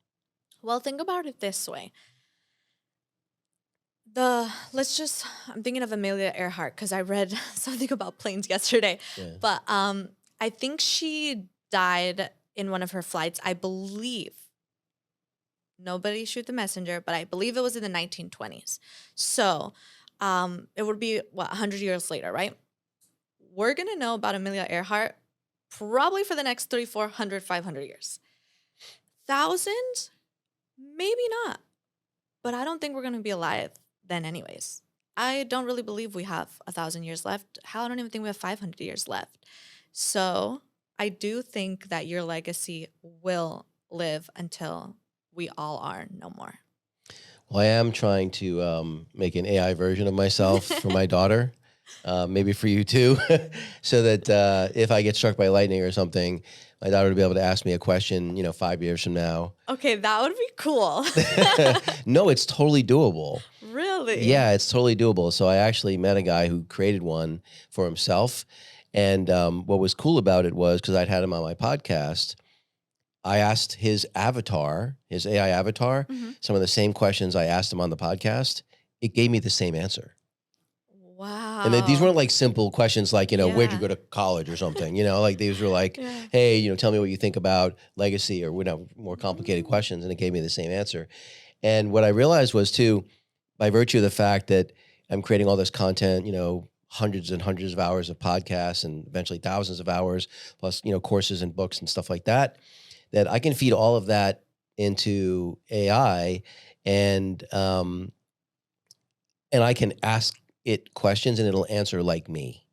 Well, think about it this way. I'm thinking of Amelia Earhart because I read something about planes yesterday. Yeah. But I think she died in one of her flights. I believe, nobody shoot the messenger, but I believe it was in the 1920s. So it would be, 100 years later, right? We're going to know about Amelia Earhart probably for the next 300, 400, 500 years. 1,000? Maybe not. But I don't think we're going to be alive then anyways. I don't really believe we have 1,000 years left. Hell, I don't even think we have 500 years left. So I do think that your legacy will live until we all are no more. Well, I am trying to make an AI version of myself for my daughter, maybe for you too, so that if I get struck by lightning or something, my daughter would be able to ask me a question, 5 years from now. Okay, that would be cool. No, it's totally doable. Really? Yeah, it's totally doable. So I actually met a guy who created one for himself. And what was cool about it was, because I'd had him on my podcast, I asked his AI avatar, some of the same questions I asked him on the podcast. It gave me the same answer. Wow. And these weren't like simple questions like, where'd you Yeah. go to college or something, like these were like, Yeah. hey, tell me what you think about legacy, or more complicated questions. And it gave me the same answer. And what I realized was too, by virtue of the fact that I'm creating all this content, hundreds and hundreds of hours of podcasts and eventually thousands of hours plus, courses and books and stuff like that, that I can feed all of that into AI and I can ask it questions and it'll answer like me.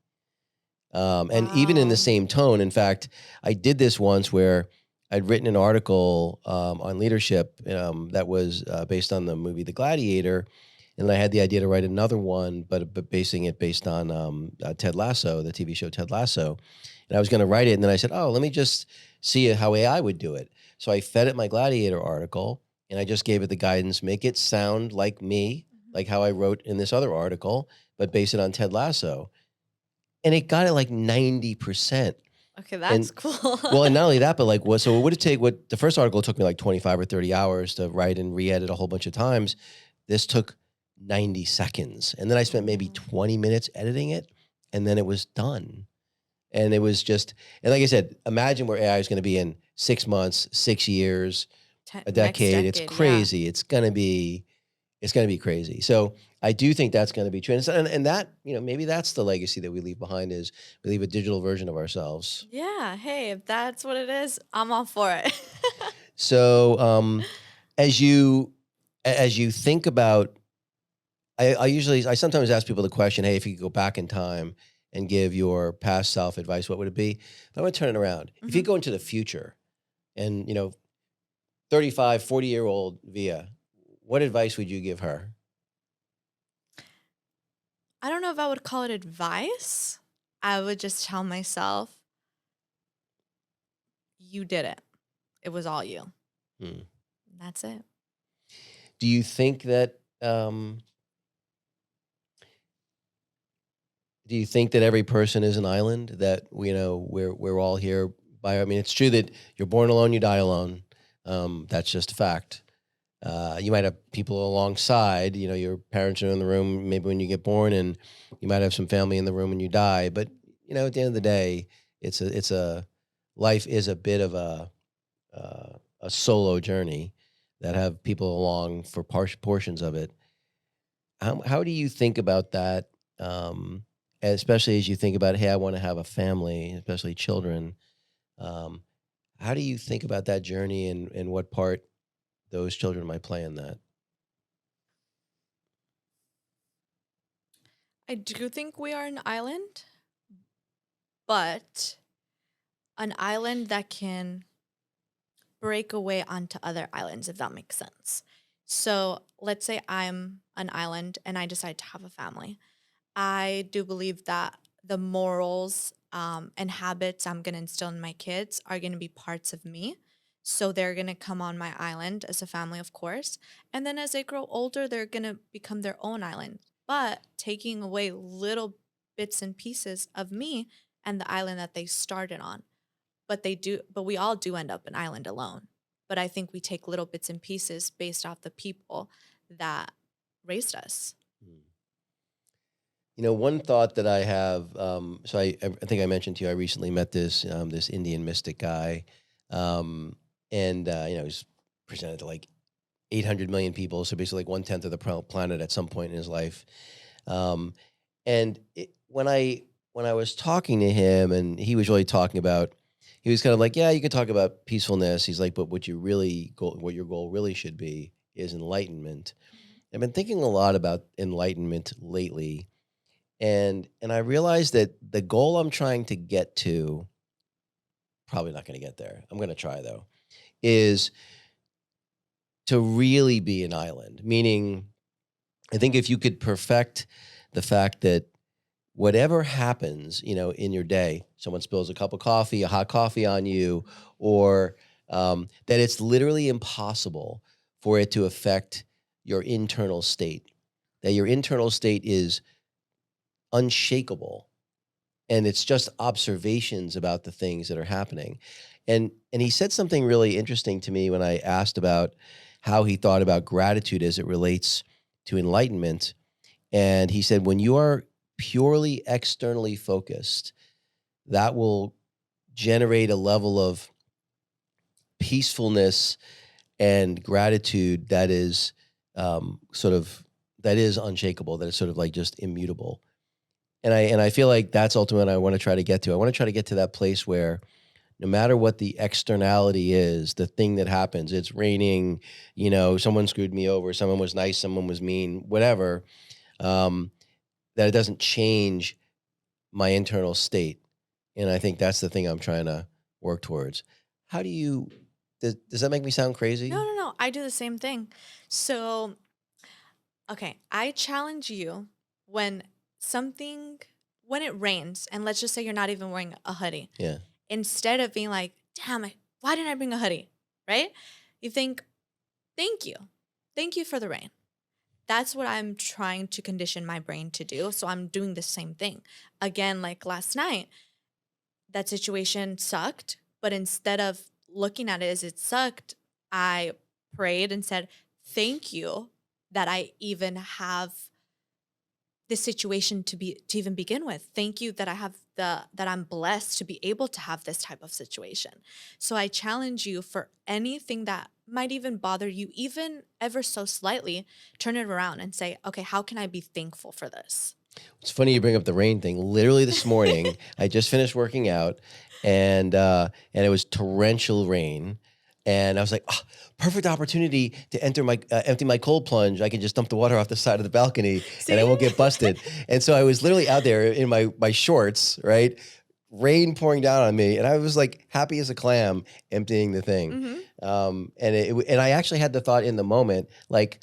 And even in the Wow. same tone. In fact, I did this once where I'd written an article on leadership that was based on the movie The Gladiator, and I had the idea to write another one, but basing it based on Ted Lasso, the TV show Ted Lasso. And I was going to write it, and then I said, "Oh, let me just see how AI would do it." So I fed it my Gladiator article, and I just gave it the guidance: make it sound like me, Mhm. like how I wrote in this other article, but base it on Ted Lasso. And it got it like 90%. Okay, And that's cool. well, and not only that, but like what, so it would have taken what the first article took me like 25 or 30 hours to write and re-edit a whole bunch of times. This took 90 seconds. And then I spent maybe Mm. 20 minutes editing it, and then it was done. And it was just, and like I said, imagine where AI is going to be in 6 months, 6 years, a Next decade. It's decade, yeah. crazy. It's going to be crazy. So I do think that's going to be true. And that, maybe that's the legacy that we leave behind is we leave a digital version of ourselves. Yeah, hey, if that's what it is, I'm all for it. So as you think about, I sometimes ask people the question, hey, if you could go back in time and give your past self advice, what would it be? But I'm going to turn it around. If you Mhm. go into the future and, 35, 40-year-old Via, what advice would you give her? I don't know if I would call it advice. I would just tell myself, you did it. It was all you. Hmm. That's it. Do you think that every person is an island? That we're all here by. I mean, it's true that you're born alone, you die alone. That's just a fact. You might have people alongside. Your parents are in the room maybe when you get born, and you might have some family in the room when you die. But at the end of the day, it's a life is a bit of a solo journey that have people along for portions of it. How do you think about that? Especially as you think about, hey, I want to have a family, especially children. Um, how do you think about that journey and what part those children might play in that? I do think we are an island, but an island that can break away onto other islands, if that makes sense. So let's say I'm an island and I decide to have a family. I do believe that the morals and habits I'm going to instill in my kids are going to be parts of me. So they're going to come on my island as a family, of course. And then as they grow older, they're going to become their own island, but taking away little bits and pieces of me and the island that they started on. But we all do end up an island alone. But I think we take little bits and pieces based off the people that raised us. Hmm. One thought that I have. So I think I mentioned to you, I recently met this Indian mystic guy, and he's presented to like 800 million people, so basically like 1/10 of the planet at some point in his life. Um, and when I was talking to him, and he was really talking about, he was kind of like, yeah, you could talk about peacefulness. He's like, but what your goal really should be is enlightenment. I've been thinking a lot about enlightenment lately, and I realized that the goal I'm trying to get to, probably not going to get there. I'm going to try though, is to really be an island. Meaning, I think if you could perfect the fact that whatever happens, in your day, someone spills a cup of coffee, a hot coffee on you, or that it's literally impossible for it to affect your internal state. That your internal state is unshakable, and it's just observations about the things that are happening. And he said something really interesting to me when I asked about how he thought about gratitude as it relates to enlightenment. And he said, when you are purely externally focused, that will generate a level of peacefulness and gratitude that is that is unshakable, that is sort of like just immutable. And I feel like that's ultimately what I want to try to get to. I want to try to get to that place where no matter what the externality is, the thing that happens, it's raining, someone screwed me over, someone was nice, someone was mean, whatever. Um, that it doesn't change my internal state. And I think that's the thing I'm trying to work towards. How do you, does that make me sound crazy? No. I do the same thing. So, okay, I challenge you when when it rains, and let's just say you're not even wearing a hoodie, Yeah. instead of being like, damn, why didn't I bring a hoodie? Right? You think, thank you. Thank you for the rain. That's what I'm trying to condition my brain to do. So I'm doing the same thing. Again, like last night, that situation sucked, but instead of looking at it as it sucked, I prayed and said, thank you that I even have this situation to even begin with. Thank you that that I'm blessed to be able to have this type of situation. So I challenge you, for anything that might even bother you, even ever so slightly, turn it around and say, okay, how can I be thankful for this? It's funny you bring up the rain thing. Literally this morning, I just finished working out, and it was torrential rain, and I was like, oh, perfect opportunity to empty my cold plunge. I can just dump the water off the side of the balcony, and I won't get busted. And so I was literally out there in my shorts, right? Rain pouring down on me, and I was like happy as a clam emptying the thing. Mm-hmm. And I actually had the thought in the moment, like,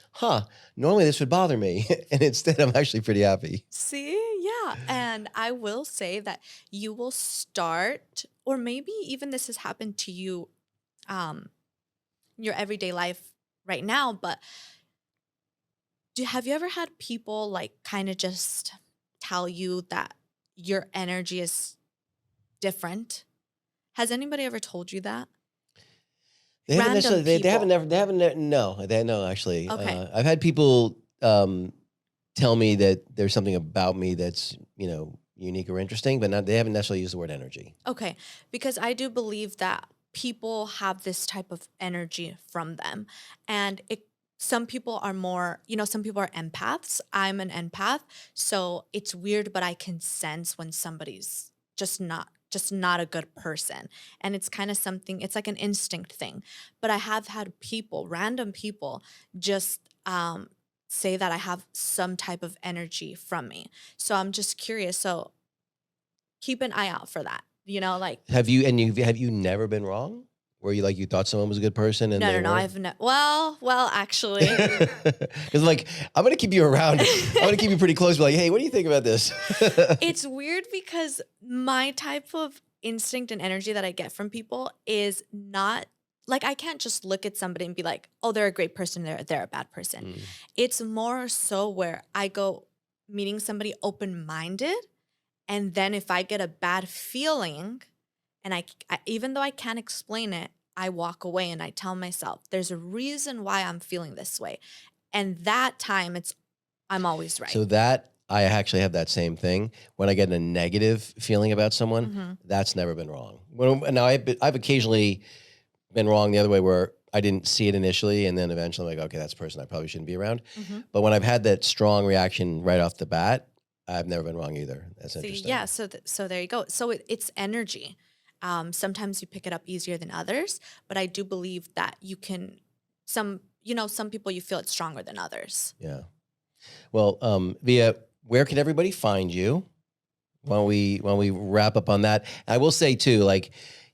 normally this would bother me, and instead I'm actually pretty happy. See, yeah. And I will say that you will start, or maybe even this has happened to you, your everyday life right now, but have you ever had people like kind of just tell you that your energy is different? Has anybody ever told you that? They haven't Random necessarily. No, actually. Okay. I've had people tell me that there's something about me that's unique or interesting, but they haven't necessarily used the word energy. Okay. Because I do believe that people have this type of energy from them. And some people are more, some people are empaths. I'm an empath. So it's weird, but I can sense when somebody's just not a good person. And it's kind of something, it's like an instinct thing. But I have had random people, just say that I have some type of energy from me. So I'm just curious. So keep an eye out for that. Like, Have you never been wrong? Where you thought someone was a good person and they no. weren't? I've well, actually, Because I'm gonna keep you around. I'm gonna keep you pretty close. Be like, hey, what do you think about this? it's weird because my type of instinct and energy that I get from people is not like, I can't just look at somebody and be like, oh, they're a great person, they're a bad person. Mm. It's more so where I go meeting somebody open-minded, and then if I get a bad feeling, and even though I can't explain it, I walk away and I tell myself, there's a reason why I'm feeling this way. And that time I'm always right. So that I actually have that same thing. When I get a negative feeling about someone, Mhm. that's never been wrong. Now I've occasionally been wrong the other way, where I didn't see it initially, and then eventually I'm like, okay, that's a person I probably shouldn't be around. Mhm. But when I've had that strong reaction right off the bat, I've never been wrong either. That's See, interesting. yeah, so there you go. So it's energy. Sometimes you pick it up easier than others, but I do believe that you can, some people, you feel it stronger than others. Yeah. Well, Via, where can everybody find you? When we wrap up on that, I will say too,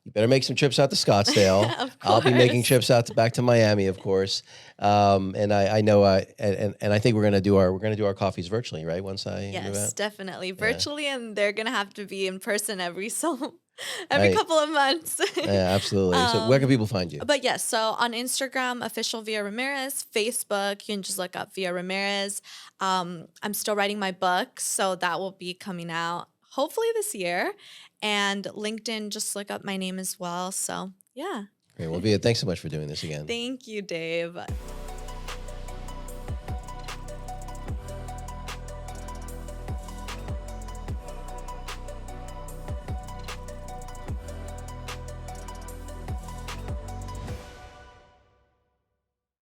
you better make some trips out to Scottsdale. Of I'll be making course. trips back to Miami, of course. And I know, and I think we're gonna do our coffees virtually, right? Once I move Yes, out. definitely virtually, and they're gonna have to be in person every Right. couple of months. Yeah, absolutely. So where can people find you? But yes, so on Instagram, official Via Ramirez, Facebook, you can just look up Via Ramirez. I'm still writing my book, so that will be coming out hopefully this year. And LinkedIn, just look up my name as well. So yeah. Great. Well, Via, thanks so much for doing this again. Thank you, Dave.